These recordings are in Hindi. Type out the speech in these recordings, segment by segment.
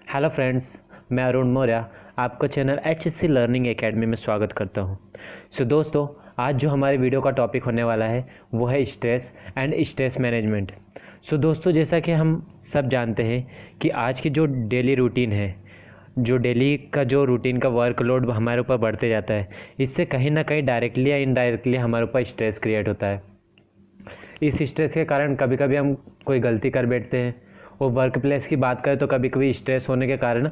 हेलो फ्रेंड्स, मैं अरुण मौर्य आपको चैनल HSC लर्निंग एकेडमी में स्वागत करता हूं। दोस्तों, आज जो हमारे वीडियो का टॉपिक होने वाला है वो है स्ट्रेस एंड स्ट्रेस मैनेजमेंट। दोस्तों, जैसा कि हम सब जानते हैं कि आज की जो डेली रूटीन है, जो डेली का जो रूटीन का वर्कलोड हमारे ऊपर बढ़ते जाता है, इससे कहीं ना कहीं डायरेक्टली या इनडायरेक्टली हमारे ऊपर स्ट्रेस क्रिएट होता है। इस स्ट्रेस के कारण कभी कभी हम कोई गलती कर बैठते हैं, और वर्क प्लेस की बात करें तो कभी कभी स्ट्रेस होने के कारण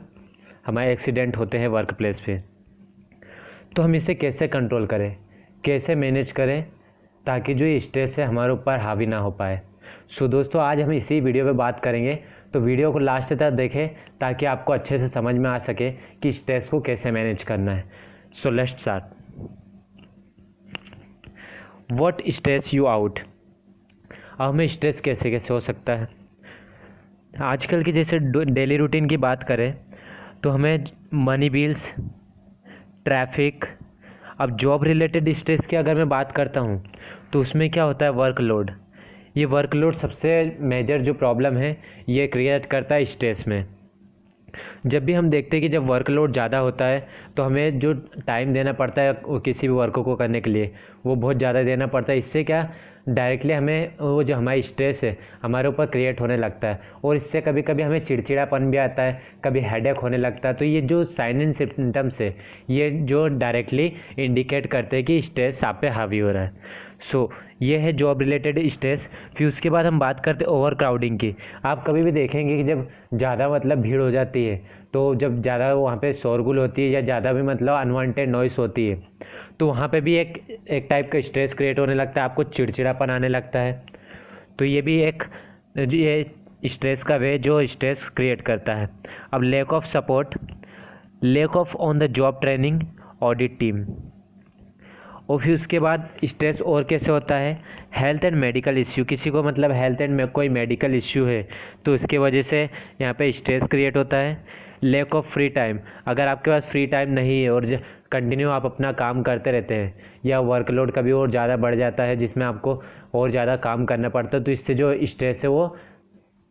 हमारे एक्सीडेंट होते हैं वर्क प्लेस पे। तो हम इसे कैसे कंट्रोल करें, कैसे मैनेज करें ताकि जो ये स्ट्रेस है हमारे ऊपर हावी ना हो पाए। दोस्तों, आज हम इसी वीडियो पे बात करेंगे, तो वीडियो को लास्ट तक देखें ताकि आपको अच्छे से समझ में आ सके कि स्ट्रेस को कैसे मैनेज करना है। Let's start. What stress you out. अब हमें स्ट्रेस कैसे कैसे हो सकता है। आजकल की जैसे डेली रूटीन की बात करें तो हमें मनी बिल्स, ट्रैफिक, अब जॉब रिलेटेड स्ट्रेस की अगर मैं बात करता हूँ तो उसमें क्या होता है, वर्कलोड। ये वर्कलोड सबसे मेजर जो प्रॉब्लम है ये क्रिएट करता है स्ट्रेस में। जब भी हम देखते हैं कि जब वर्कलोड ज़्यादा होता है तो हमें जो टाइम देना पड़ता है किसी भी वर्क को करने के लिए वो बहुत ज़्यादा देना पड़ता है। इससे क्या डायरेक्टली हमें वो जो हमारी स्ट्रेस है हमारे ऊपर क्रिएट होने लगता है, और इससे कभी कभी हमें चिड़चिड़ापन भी आता है, कभी हेडेक होने लगता है। तो ये जो साइन एंड सिम्टम्स है ये जो डायरेक्टली इंडिकेट करते हैं कि स्ट्रेस आप पे हावी हो रहा है। ये है जॉब रिलेटेड स्ट्रेस। फिर उसके बाद हम बात करते हैं ओवर क्राउडिंग की। आप कभी भी देखेंगे कि जब ज़्यादा भीड़ हो जाती है, तो जब ज़्यादा वहाँ पे शोरगुल होती है या ज़्यादा भी अनवांटेड नॉइस होती है, तो वहाँ पे भी एक टाइप का स्ट्रेस क्रिएट होने लगता है, आपको चिड़चिड़ापन आने लगता है। तो ये भी ये स्ट्रेस का वे जो स्ट्रेस क्रिएट करता है। अब lack of support, lack of on the job training, audit team. और फिर उसके बाद स्ट्रेस और कैसे होता है, हेल्थ एंड मेडिकल इश्यू। किसी को हेल्थ एंड में कोई मेडिकल इश्यू है तो उसके वजह से यहाँ पे स्ट्रेस क्रिएट होता है। लैक ऑफ फ्री टाइम, अगर आपके पास फ्री टाइम नहीं है और कंटिन्यू आप अपना काम करते रहते हैं, या वर्कलोड कभी और ज़्यादा बढ़ जाता है जिसमें आपको और ज़्यादा काम करना पड़ता है, तो इससे जो स्ट्रेस है वो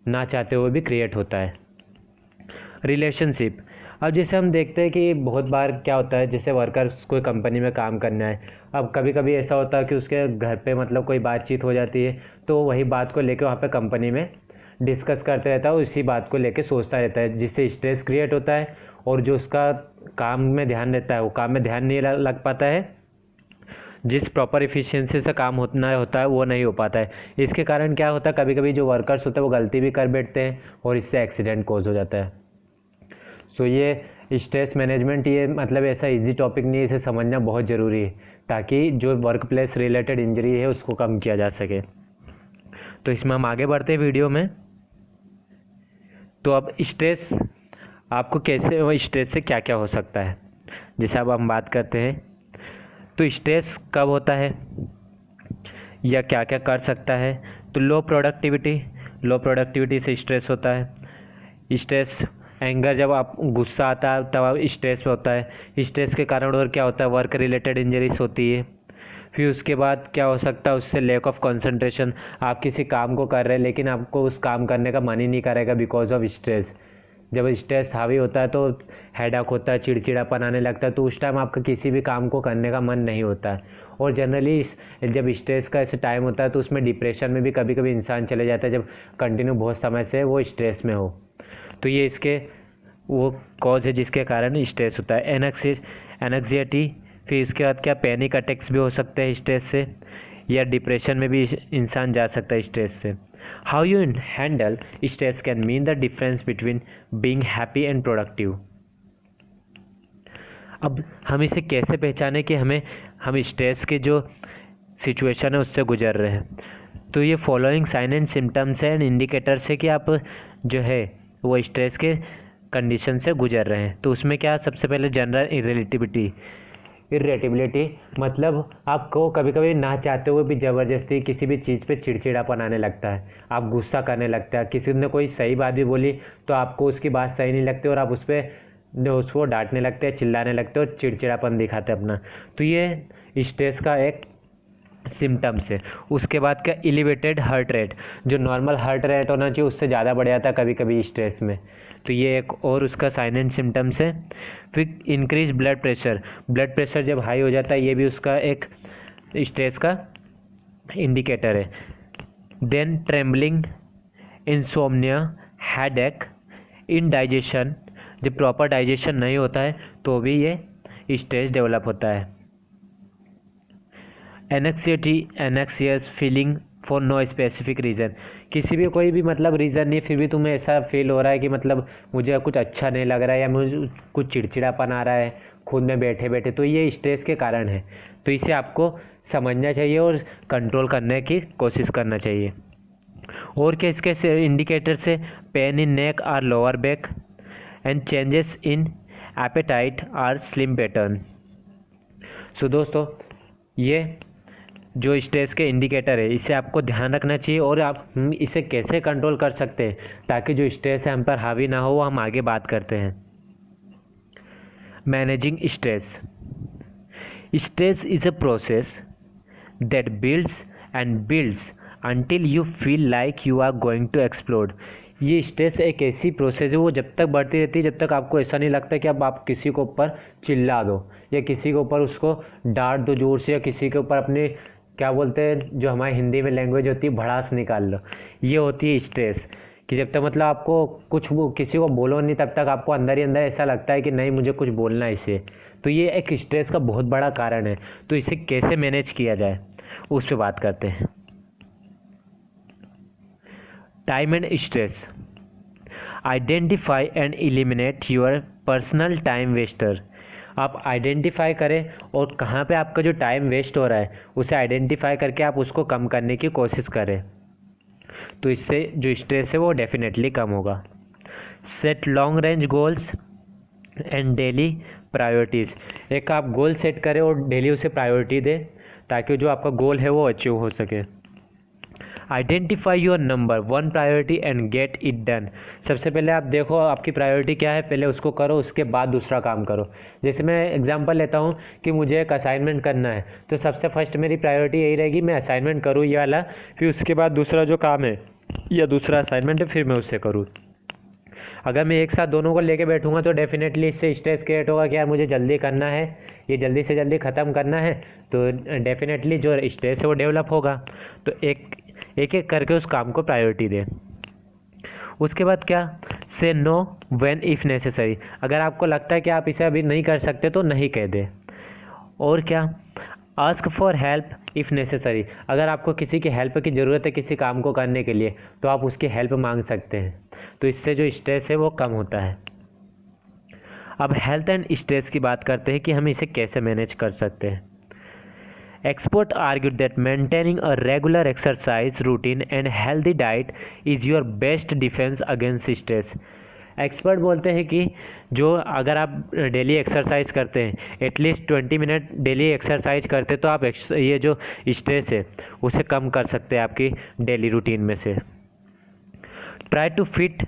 ना चाहते हुए भी क्रिएट होता है। रिलेशनशिप, अब जैसे हम देखते हैं कि बहुत बार क्या होता है, जैसे वर्कर्स कोई कंपनी में काम करना है, अब कभी कभी ऐसा होता है कि उसके घर पे कोई बातचीत हो जाती है, तो वही बात को लेकर वहाँ पे कंपनी में डिस्कस करते रहता है, उसी बात को लेकर सोचता रहता है, जिससे स्ट्रेस क्रिएट होता है। और जो उसका काम में ध्यान रहता है वो काम में ध्यान नहीं लग पाता है, जिस प्रॉपर इफिशियंसी से काम होता है वो नहीं हो पाता है। इसके कारण क्या होता है, कभी कभी जो वर्कर्स होते हैं वो गलती भी कर बैठते हैं और इससे एक्सीडेंट कॉज हो जाता है। ये स्ट्रेस मैनेजमेंट ये ऐसा इजी टॉपिक नहीं है, इसे समझना बहुत ज़रूरी है ताकि जो वर्क प्लेस रिलेटेड इंजरी है उसको कम किया जा सके। तो इसमें हम आगे बढ़ते हैं वीडियो में। तो अब स्ट्रेस आपको कैसे, स्ट्रेस से क्या क्या हो सकता है, जैसे अब हम बात करते हैं तो स्ट्रेस कब होता है या क्या क्या कर सकता है। तो लो प्रोडक्टिविटी से स्ट्रेस होता है। स्ट्रेस, एंगर, जब आप गुस्सा आता है तब आप स्ट्रेस में होता है। स्ट्रेस के कारण और क्या होता है, वर्क रिलेटेड इंजरीज होती है। फिर उसके बाद क्या हो सकता है, उससे लैक ऑफ कंसंट्रेशन, आप किसी काम को कर रहे हैं लेकिन आपको उस काम करने का मन ही नहीं करेगा बिकॉज ऑफ स्ट्रेस। जब स्ट्रेस हावी होता है तो हेडेक होता है, चिड़चिड़ापन आने लगता है, तो उस टाइम आपका किसी भी काम को करने का मन नहीं होता है। और जनरली जब स्ट्रेस का ऐसे टाइम होता है तो उसमें डिप्रेशन में भी कभी कभी इंसान चले जाता है, जब कंटिन्यू बहुत समय से वो स्ट्रेस में हो। तो ये इसके वो कॉज है जिसके कारण स्ट्रेस होता है। एनक्सिटी, फिर इसके बाद क्या पैनिक अटैक्स भी हो सकते हैं स्ट्रेस से, या डिप्रेशन में भी इंसान जा सकता है स्ट्रेस से। How you handle stress can mean the difference between being happy and productive. अब हम इसे कैसे पहचाने कि हम स्ट्रेस के जो सिचुएशन है उससे गुजर रहे हैं। तो ये फॉलोइंग साइन एंड सिम्टम्स है एंड इंडिकेटर्स है कि आप जो है वो स्ट्रेस के कंडीशन से गुजर रहे हैं। तो उसमें क्या, सबसे पहले जनरल इरेटिबिलिटी, आपको कभी कभी ना चाहते हुए भी ज़बरदस्ती किसी भी चीज़ पे चिड़चिड़ापन आने लगता है, आप गुस्सा करने लगता है। किसी ने कोई सही बात भी बोली तो आपको उसकी बात सही नहीं लगती और आप उसको डांटने लगते हैं, चिल्लाने लगते हैं और चिड़चिड़ापन दिखाते हैं अपना। तो ये स्ट्रेस का एक सिम्टम्स है। उसके बाद क्या, एलिवेटेड हार्ट रेट, जो नॉर्मल हार्ट रेट होना चाहिए उससे ज़्यादा बढ़ जाता है कभी कभी स्ट्रेस में। तो ये एक और उसका साइन एंड सिम्टम्स है। फिर इंक्रीज ब्लड प्रेशर जब हाई हो जाता है, ये भी उसका एक स्ट्रेस का इंडिकेटर है। Then trembling, insomnia, headache, indigestion, जब प्रॉपर डाइजेशन नहीं होता है तो भी ये स्ट्रेस डेवलप होता है। Anxious feeling for no specific reason, किसी भी कोई भी मतलब रीज़न नहीं, फिर भी तुम्हें ऐसा फील हो रहा है कि मतलब मुझे कुछ अच्छा नहीं लग रहा है या मुझे कुछ चिड़चिड़ापन आ रहा है खुद में बैठे बैठे, तो ये स्ट्रेस के कारण है। तो इसे आपको समझना चाहिए और कंट्रोल करने की कोशिश करना चाहिए। और क्या इसके इंडिकेटर से पेन इन नेक और lower back and changes in appetite और स्लिम पैटर्न। सो दोस्तों, ये जो स्ट्रेस के इंडिकेटर है इसे आपको ध्यान रखना चाहिए और आप इसे कैसे कंट्रोल कर सकते हैं ताकि जो स्ट्रेस है हम पर हावी ना हो, वो हम आगे बात करते हैं। Managing stress. Stress is a process that builds and builds until you feel like you are going to explode। ये स्ट्रेस एक ऐसी प्रोसेस है वो जब तक बढ़ती रहती है जब तक आपको ऐसा नहीं लगता कि अब आप किसी के ऊपर चिल्ला दो या किसी के ऊपर उसको डांट दो जोर से, या किसी के ऊपर अपने क्या बोलते हैं जो हमारी हिंदी में लैंग्वेज होती है भड़ास निकाल लो। ये होती है स्ट्रेस कि जब तक मतलब आपको कुछ किसी को बोलो नहीं तब तक आपको अंदर ही अंदर ऐसा लगता है कि नहीं मुझे कुछ बोलना है इसे। तो ये एक स्ट्रेस का बहुत बड़ा कारण है। तो इसे कैसे मैनेज किया जाए उस पर बात करते हैं। Time and stress. Identify and eliminate your personal time Wester. आप आइडेंटिफाई करें और कहाँ पे आपका जो टाइम वेस्ट हो रहा है उसे आइडेंटिफाई करके आप उसको कम करने की कोशिश करें, तो इससे जो स्ट्रेस है वो डेफिनेटली कम होगा। Set long range goals and daily priorities. एक आप गोल सेट करें और डेली उसे प्रायोरिटी दें ताकि जो आपका गोल है वो अचीव हो सके। Identify your number 1 priority and get it done. सबसे पहले आप देखो आपकी प्रायोरिटी क्या है, पहले उसको करो, उसके बाद दूसरा काम करो। जैसे मैं एग्जांपल लेता हूँ कि मुझे एक असाइनमेंट करना है, तो सबसे फर्स्ट मेरी प्रायोरिटी यही रहेगी मैं असाइनमेंट करूँ ये वाला, फिर उसके बाद दूसरा जो काम है या दूसरा असाइनमेंट है फिर मैं उससे करूँ। अगर मैं एक साथ दोनों को लेके बैठूंगा तो डेफिनेटली इससे स्ट्रेस क्रिएट होगा कि यार मुझे जल्दी करना है, ये जल्दी से जल्दी ख़त्म करना है, तो डेफिनेटली जो स्ट्रेस है वो डेवलप होगा। तो एक एक करके उस काम को प्रायोरिटी दें। उसके बाद क्या, से नो व्हेन इफ़ नेसेसरी। अगर आपको लगता है कि आप इसे अभी नहीं कर सकते तो नहीं कह दें। और क्या, ask for help if necessary. अगर आपको किसी की हेल्प की ज़रूरत है किसी काम को करने के लिए तो आप उसकी हेल्प मांग सकते हैं, तो इससे जो स्ट्रेस है वो कम होता है। अब हेल्थ एंड स्ट्रेस की बात करते हैं कि हम इसे कैसे मैनेज कर सकते हैं। Experts argue that maintaining a regular exercise routine and healthy diet is your best defense against stress। Expert बोलते हैं कि जो अगर आप डेली एक्सरसाइज करते हैं एटलीस्ट 20 मिनट डेली एक्सरसाइज करते तो आप ये जो स्ट्रेस है उसे कम कर सकते हैं आपकी डेली रूटीन में से। Try to fit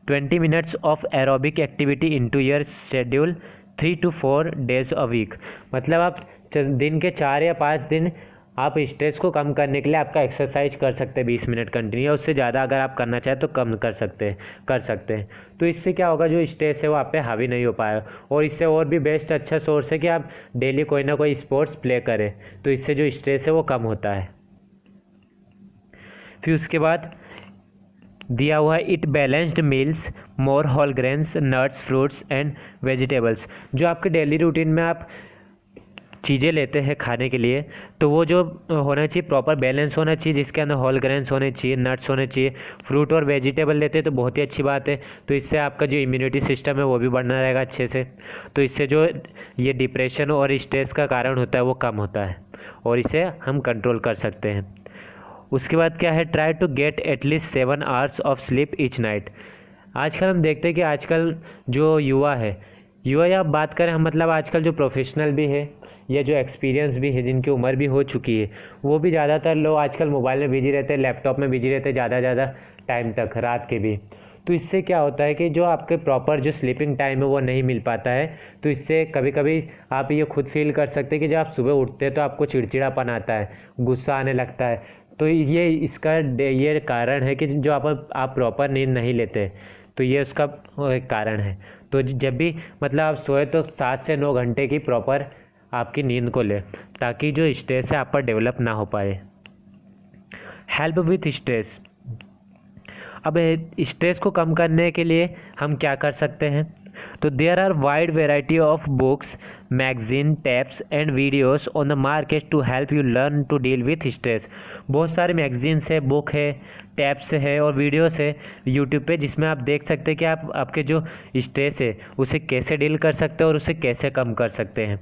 20 minutes of aerobic activity into your schedule 3 to 4 days a week। मतलब आप दिन के 4 या 5 दिन आप स्ट्रेस को कम करने के लिए आपका एक्सरसाइज कर सकते हैं 20 मिनट कंटिन्यू, या उससे ज़्यादा अगर आप करना चाहें तो कम कर सकते हैं। तो इससे क्या होगा, जो स्ट्रेस है वो आप पे हावी नहीं हो पाएगा। और इससे और भी बेस्ट अच्छा सोर्स है कि आप डेली कोई ना कोई स्पोर्ट्स प्ले करें, तो इससे जो स्ट्रेस है वो कम होता है। फिर उसके बाद दिया हुआ है it balanced meals, more whole grains, nuts, fruits and vegetables. जो आपके डेली रूटीन में आप चीज़ें लेते हैं खाने के लिए तो वो जो होना चाहिए प्रॉपर बैलेंस होना चाहिए, जिसके अंदर होल ग्रेन्स होने चाहिए, नट्स होने चाहिए, फ्रूट और वेजिटेबल लेते हैं तो बहुत ही अच्छी बात है। तो इससे आपका जो इम्यूनिटी सिस्टम है वो भी बढ़ना रहेगा अच्छे से, तो इससे जो ये डिप्रेशन और स्ट्रेस का कारण होता है वो कम होता है और इसे हम कंट्रोल कर सकते हैं। उसके बाद क्या है, try to get at least 7 hours of sleep each night. आजकल हम देखते हैं कि आजकल जो युवा या बात करें हम, मतलब आजकल जो प्रोफेशनल भी है या जो एक्सपीरियंस भी है जिनकी उम्र भी हो चुकी है वो भी ज़्यादातर लोग आजकल मोबाइल में बिजी रहते हैं, लैपटॉप में बिजी रहते हैं ज़्यादा टाइम तक, रात के भी। तो इससे क्या होता है कि जो आपके प्रॉपर जो स्लीपिंग टाइम है वो नहीं मिल पाता है। तो इससे कभी कभी आप ये खुद फील कर सकते हैं कि जब आप सुबह उठते हैं तो आपको चिड़चिड़ापन आता है, गुस्सा आने लगता है। तो ये इसका ये कारण है कि जो आप प्रॉपर नींद नहीं लेते। तो ये उसका एक कारण है। तो जब भी मतलब आप सोए तो 7 से 9 घंटे की प्रॉपर आपकी नींद को ले, ताकि जो स्ट्रेस है आप पर डेवलप ना हो पाए। Help with stress. अब स्ट्रेस को कम करने के लिए हम क्या कर सकते हैं? तो there are wide variety of books, magazine, tabs and videos on the market to help you learn to deal with stress. बहुत सारे मैगजीन्स है, बुक है, टैब्स है और वीडियोस है यूट्यूब पे, जिसमें आप देख सकते हैं कि आप आपके जो स्ट्रेस है उसे कैसे डील कर सकते हैं और उसे कैसे कम कर सकते हैं।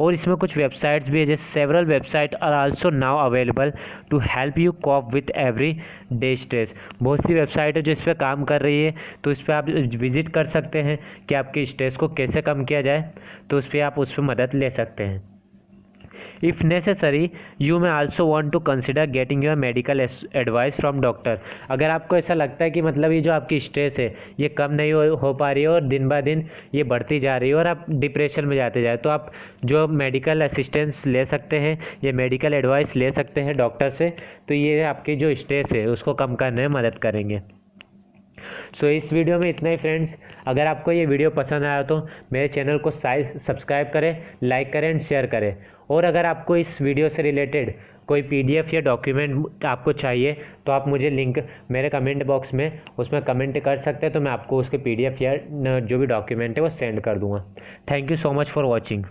और इसमें कुछ वेबसाइट्स भी है, जैसे several website are also now available to help you cope with every day stress. बहुत सी वेबसाइट है जो इस पर काम कर रही है, तो इस पर आप विजिट कर सकते हैं कि आपके स्ट्रेस को कैसे कम किया जाए, तो उस पर आप उस पर मदद ले सकते हैं। If necessary you may also want to consider getting your medical advice from doctor. अगर आपको ऐसा लगता है कि मतलब ये जो आपकी स्ट्रेस है ये कम नहीं हो पा रही है और दिन ब दिन ये बढ़ती जा रही है और आप डिप्रेशन में जाते जाए, तो आप जो मेडिकल असिस्टेंस ले सकते हैं, ये मेडिकल एडवाइस ले सकते हैं डॉक्टर से। तो ये आपकी जो स्ट्रेस है उसको कम करने में मदद करेंगे। सो इस वीडियो में इतना ही फ्रेंड्स। अगर आपको ये वीडियो पसंद आया तो मेरे चैनल को सब्सक्राइब करें, लाइक करें एंड शेयर करें। और अगर आपको इस वीडियो से रिलेटेड कोई PDF या डॉक्यूमेंट आपको चाहिए तो आप मुझे लिंक मेरे कमेंट बॉक्स में उसमें कमेंट कर सकते हैं, तो मैं आपको उसके PDF या जो भी डॉक्यूमेंट है वो सेंड कर दूँगा। Thank you so much for watching.